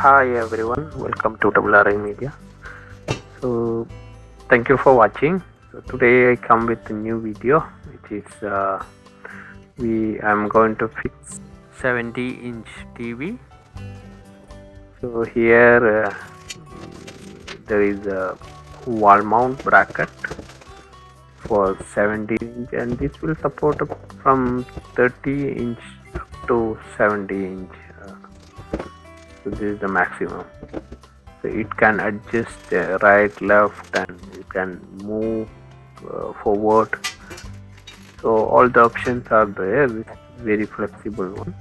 Hi everyone, welcome to WRI Media. So thank you for watching. So today I come with a new video, which is I'm going to fix 70-inch TV. So here there is a wall mount bracket for 70-inch, and this will support from 30-inch to 70-inch. So this is the maximum. So it can adjust right, left, and you can move forward. So all the options are there. It's very flexible one.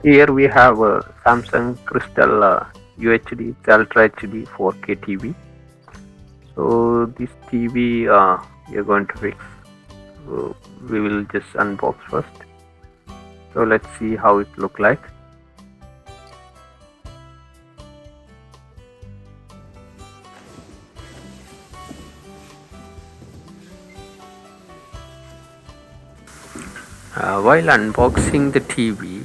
Here we have a Samsung Crystal UHD, it's Ultra HD 4K TV. So this TV you're going to fix. So we will just unbox first. So let's see how it look like. While unboxing the TV,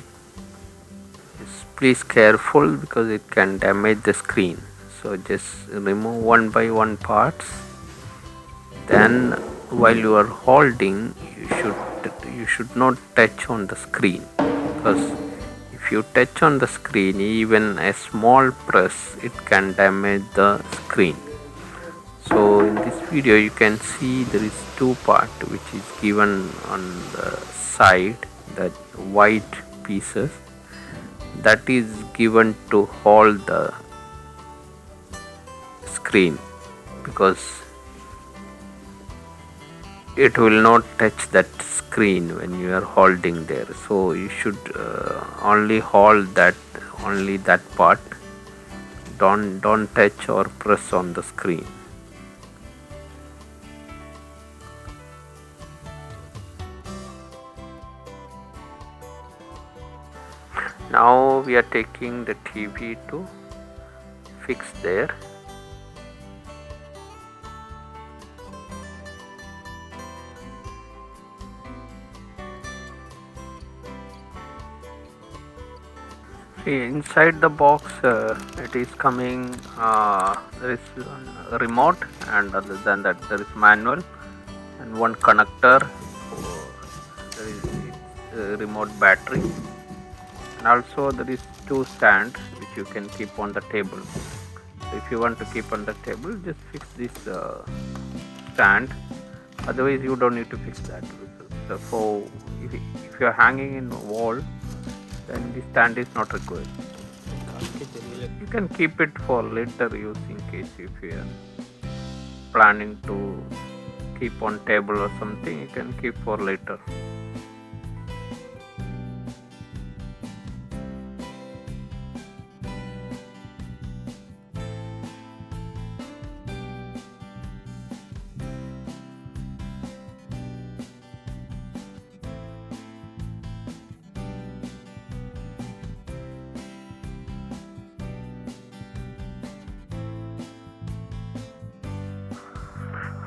please careful because it can damage the screen. So just remove one by one parts. Then while you are holding, you should not touch on the screen, because if you touch on the screen, even a small press, it can damage the screen. So in this video you can see there is two part which is given on the side, that white pieces that is given to hold the screen, because it will not touch that screen when you are holding there. So you should only hold only that part. Don't touch or press on the screen. Now we are taking the TV to fix there. See, inside the box it is coming, there is a remote, and other than that there is manual and one connector. There is remote battery, and also there is two stands which you can keep on the table. So if you want to keep on the table, just fix this stand, otherwise you don't need to fix that. So if you are hanging in the wall, then the stand is not required. You can keep it for later use in case if you are planning to keep on table or something, you can keep for later.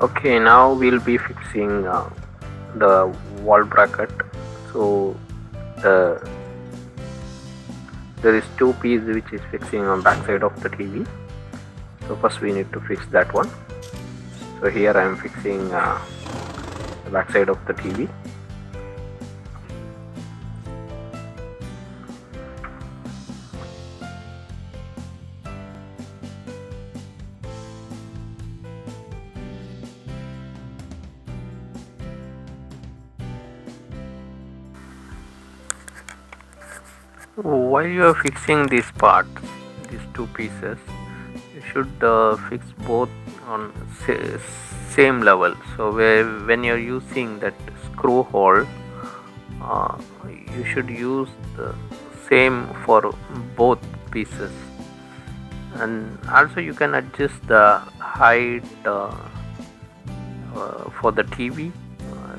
Okay, now we'll be fixing the wall bracket. So there is two pieces which is fixing on back side of the TV. So first we need to fix that one. So here I am fixing the back side of the TV. While you are fixing this part, these two pieces, you should fix both on same level. So when you are using that screw hole, you should use the same for both pieces. And also you can adjust the height for the TV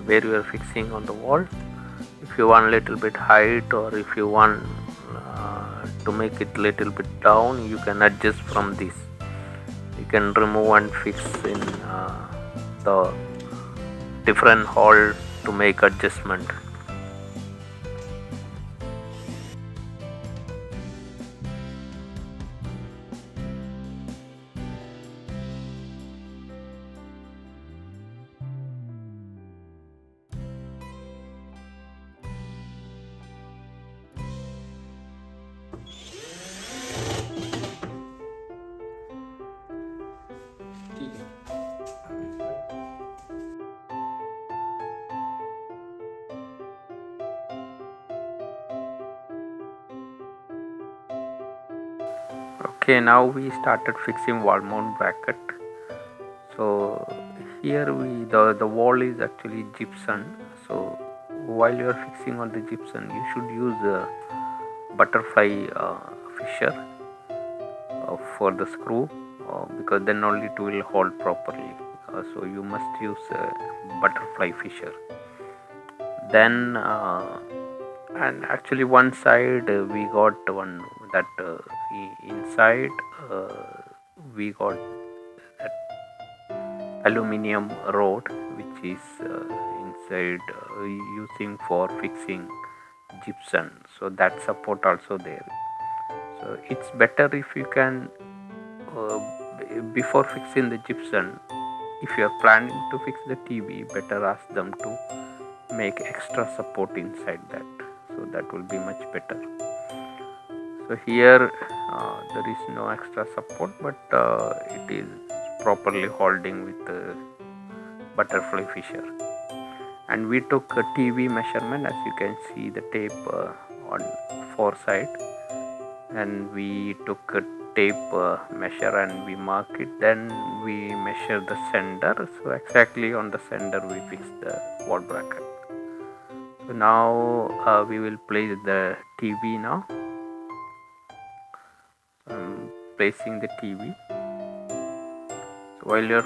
where you are fixing on the wall. If you want little bit height, or if you want to make it little bit down, you can adjust from this. You can remove and fix in the different hole to make adjustment. Okay, now we started fixing wall mount bracket. So here the wall is actually gypsum. So while you are fixing on the gypsum, you should use a butterfly fisher for the screw, because then only it will hold properly. So you must use a butterfly fisher. Then and actually one side we got one that inside we got that aluminium rod which is inside using for fixing gypsum, so that support also there. So it's better if you can before fixing the gypsum, if you are planning to fix the TV, better ask them to make extra support inside that, so that will be much better. So here there is no extra support, but it is properly holding with the butterfly fisher. And we took a TV measurement, as you can see the tape on 4 side, and we took a tape measure and we mark it, then we measure the center. So exactly on the center we fix the wall bracket. So now we will place the TV now. Placing the TV. So while you're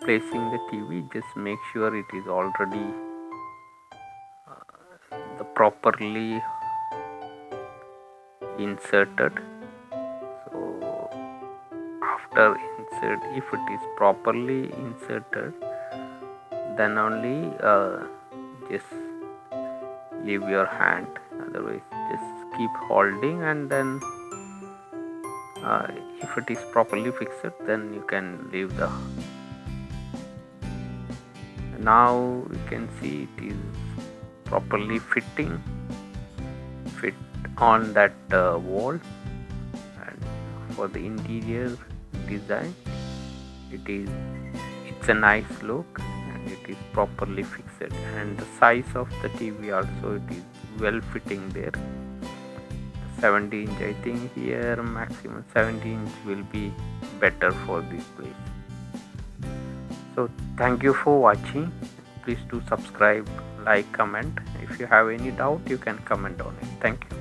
placing the TV, just make sure it is already the properly inserted. So after insert, if it is properly inserted, then only just leave your hand, otherwise just keep holding, and then if it is properly fixed, then you can leave the. Now you can see it is properly fit on that wall, and for the interior design it's a nice look, and it is properly fixed, and the size of the TV also it is well fitting there. 70 inch, I think here maximum 70 inch will be better for this place. So thank you for watching. Please do subscribe, like, comment. If you have any doubt, you can comment on it. Thank you.